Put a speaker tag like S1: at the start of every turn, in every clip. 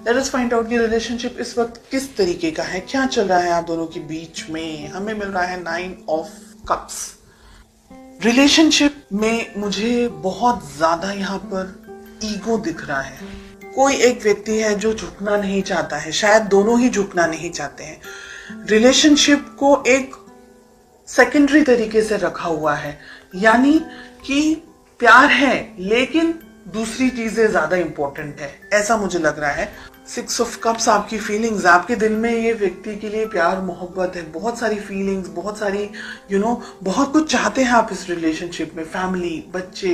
S1: Let us find out कि relationship इस वक्त किस तरीके का है, क्या चल रहा है आप दोनों के बीच में। हमें मिल रहा है 9 ऑफ कप्स। रिलेशनशिप में मुझे बहुत ज्यादा यहाँ पर ईगो दिख रहा है। कोई एक व्यक्ति है जो झुकना नहीं चाहता है, शायद दोनों ही झुकना नहीं चाहते हैं। रिलेशनशिप को एक सेकेंडरी तरीके से रखा हुआ है, यानी कि प्यार है लेकिन दूसरी चीजें ज्यादा इंपॉर्टेंट है, ऐसा मुझे लग रहा है। 6 ऑफ कप्स आपकी फीलिंग्स, आपके दिल में ये व्यक्ति के लिए प्यार मोहब्बत है, बहुत सारी फीलिंग्स, बहुत सारी बहुत कुछ चाहते हैं आप इस रिलेशनशिप में, फैमिली, बच्चे,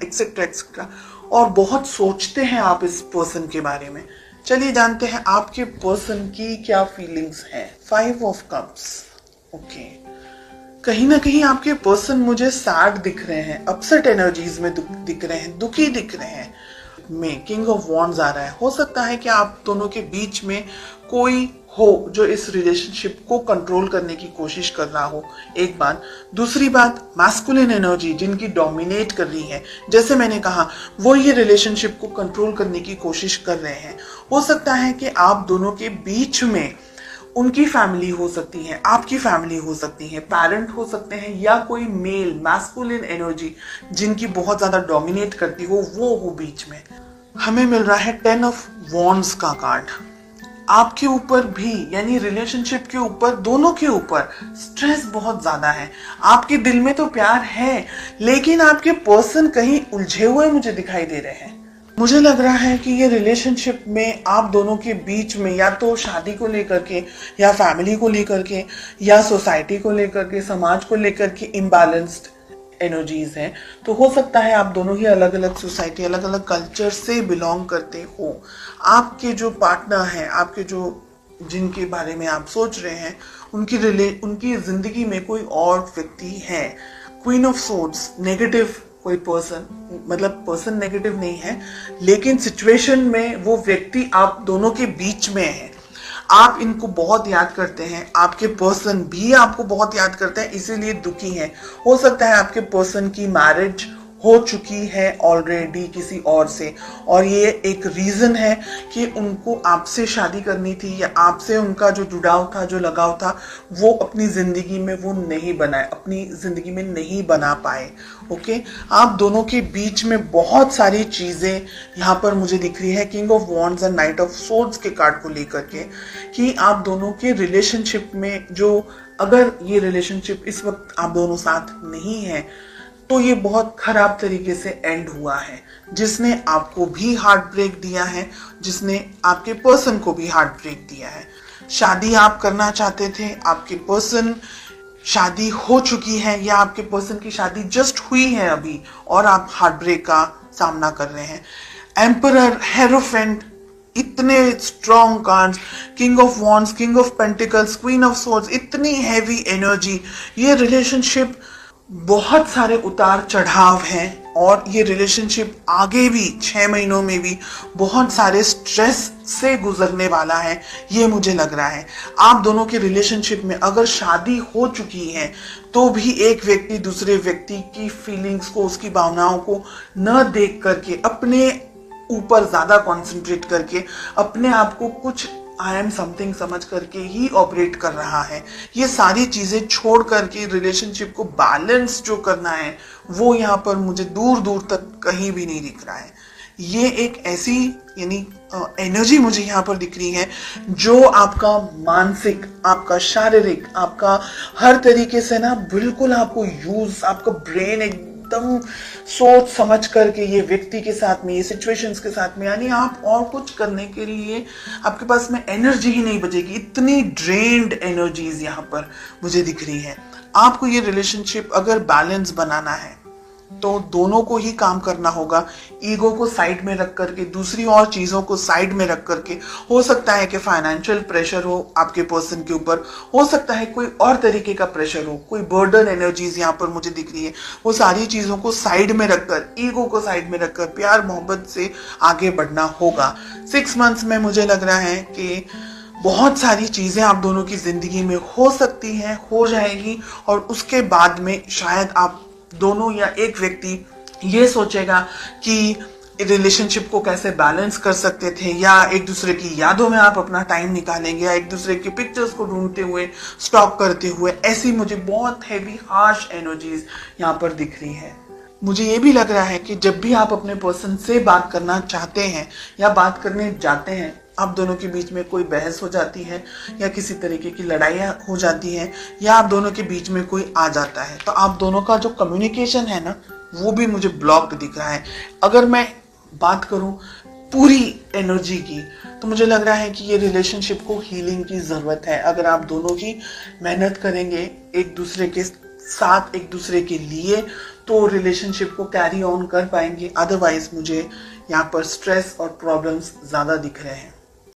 S1: एक्सेट्रा एक्सेट्रा, और बहुत सोचते हैं आप इस पर्सन के बारे में। चलिए जानते हैं आपके पर्सन की क्या फीलिंग्स हैं। 5 ऑफ कप्स। ओके, कहीं ना कहीं आपके पर्सन मुझे सैड दिख रहे हैं, अपसेट एनर्जीज में दिख रहे हैं, दुखी दिख रहे हैं। में किंग ऑफ वॉन्ड्स आ रहा है। हो सकता है कि आप दोनों के बीच में कोई हो जो इस रिलेशनशिप को कंट्रोल करने की कोशिश कर रहा हो, एक बात। दूसरी बात, मैस्कुलिन एनर्जी जिनकी डोमिनेट कर रही है, जैसे मैंने कहा, वो ये रिलेशनशिप को कंट्रोल करने की कोशिश कर रहे हैं। हो सकता है कि आप दोनों के बीच में उनकी फैमिली हो सकती है, आपकी फैमिली हो सकती है, पेरेंट हो सकते हैं, या कोई मेल मैस्कुलिन एनर्जी जिनकी बहुत ज्यादा डोमिनेट करती हो, वो हो बीच में। हमें मिल रहा है 10 ऑफ वॉन्ड्स का कार्ड। आपके ऊपर भी, यानी रिलेशनशिप के ऊपर, दोनों के ऊपर स्ट्रेस बहुत ज्यादा है। आपके दिल में तो प्यार है लेकिन आपके पर्सन कहीं उलझे हुए मुझे दिखाई दे रहे हैं। मुझे लग रहा है कि ये रिलेशनशिप में आप दोनों के बीच में या तो शादी को लेकर के, या फैमिली को लेकर के, या सोसाइटी को लेकर के, समाज को लेकर के इम्बैलेंस्ड एनर्जीज हैं। तो हो सकता है आप दोनों ही अलग अलग सोसाइटी, अलग अलग कल्चर से बिलोंग करते हो। आपके जो पार्टनर हैं, आपके जो जिनके बारे में आप सोच रहे हैं, उनकी जिंदगी में कोई और व्यक्ति है। क्वीन ऑफ सोर्ड्स, नेगेटिव कोई पर्सन, मतलब पर्सन नेगेटिव नहीं है लेकिन सिचुएशन में वो व्यक्ति आप दोनों के बीच में है। आप इनको बहुत याद करते हैं, आपके पर्सन भी आपको बहुत याद करते हैं, इसीलिए दुखी हैं। हो सकता है आपके पर्सन की मैरिज हो चुकी है ऑलरेडी किसी और से, और ये एक रीजन है कि उनको आपसे शादी करनी थी, या आपसे उनका जो जुड़ाव था, जो लगाव था, वो अपनी जिंदगी में वो नहीं बनाए, अपनी जिंदगी में नहीं बना पाए। ओके, आप दोनों के बीच में बहुत सारी चीजें यहाँ पर मुझे दिख रही है king of wands and night of swords के कार्ड को लेकर के, कि आप दोनों के रिलेशनशिप में जो, अगर ये रिलेशनशिप इस वक्त आप दोनों साथ नहीं है तो ये बहुत खराब तरीके से एंड हुआ है, जिसने आपको भी हार्ट ब्रेक दिया है, जिसने आपके पर्सन को भी हार्ट ब्रेक दिया है। शादी आप करना चाहते थे, आपके पर्सन, शादी हो चुकी है, या आपके पर्सन की शादी जस्ट हुई है अभी और आप हार्ट ब्रेक का सामना कर रहे हैं। एम्परर, हेरोफेंट, इतने strong cards, king of wands, king of pentacles, queen of swords, इतनी हैवी एनर्जी। ये रिलेशनशिप बहुत सारे उतार चढ़ाव हैं, और ये रिलेशनशिप आगे भी 6 महीनों में भी बहुत सारे स्ट्रेस से गुजरने वाला है, ये मुझे लग रहा है। आप दोनों के रिलेशनशिप में अगर शादी हो चुकी है तो भी एक व्यक्ति दूसरे व्यक्ति की फीलिंग्स को, उसकी भावनाओं को न देख करके, अपने ऊपर ज्यादा कंसंट्रेट करके, अपने आप को कुछ आई एम समथिंग समझ करके ही ऑपरेट कर रहा है। ये सारी चीजें छोड़ करके रिलेशनशिप को बैलेंस जो करना है, वो यहाँ पर मुझे दूर दूर तक कहीं भी नहीं दिख रहा है। ये एक ऐसी, यानी एनर्जी मुझे यहाँ पर दिख रही है जो आपका मानसिक, आपका शारीरिक, आपका हर तरीके से ना बिल्कुल आपको यूज, आपका ब्रेन एकदम सोच समझ करके ये व्यक्ति के साथ में, ये सिचुएशंस के साथ में, यानी आप और कुछ करने के लिए आपके पास में एनर्जी ही नहीं बचेगी। इतनी ड्रेन्ड एनर्जीज यहाँ पर मुझे दिख रही है। आपको ये रिलेशनशिप अगर बैलेंस बनाना है तो दोनों को ही काम करना होगा। ईगो को साइड में रख करके, दूसरी और चीजों को साइड में रख करके, हो सकता है कि फाइनेंशियल प्रेशर हो आपके पर्सन के ऊपर, हो सकता है कोई और तरीके का प्रेशर हो, कोई बर्डन एनर्जीज यहाँ पर मुझे दिख रही है, वो सारी चीजों को साइड में रखकर, ईगो को साइड में रखकर प्यार मोहब्बत से आगे बढ़ना होगा। 6 मंथ्स में मुझे लग रहा है कि बहुत सारी चीजें आप दोनों की जिंदगी में हो सकती हैं, हो जाएगी, और उसके बाद में शायद आप दोनों या एक व्यक्ति ये सोचेगा कि रिलेशनशिप को कैसे बैलेंस कर सकते थे, या एक दूसरे की यादों में आप अपना टाइम निकालेंगे, या एक दूसरे की पिक्चर्स को ढूंढते हुए, स्टॉक करते हुए, ऐसी मुझे बहुत हैवी हार्श एनर्जीज यहाँ पर दिख रही है। मुझे ये भी लग रहा है कि जब भी आप अपने पर्सन से बात करना चाहते हैं या बात करने जाते हैं, आप दोनों के बीच में कोई बहस हो जाती है या किसी तरीके की लड़ाइयाँ हो जाती हैं, या आप दोनों के बीच में कोई आ जाता है, तो आप दोनों का जो कम्युनिकेशन है ना, वो भी मुझे ब्लॉक्ड दिख रहा है। अगर मैं बात करूं पूरी एनर्जी की, तो मुझे लग रहा है कि ये रिलेशनशिप को हीलिंग की जरूरत है। अगर आप दोनों ही मेहनत करेंगे एक दूसरे के साथ, एक दूसरे के लिए, तो रिलेशनशिप को कैरी ऑन कर पाएंगे। अदरवाइज मुझे यहाँ पर स्ट्रेस और प्रॉब्लम्स ज्यादा दिख रहे हैं।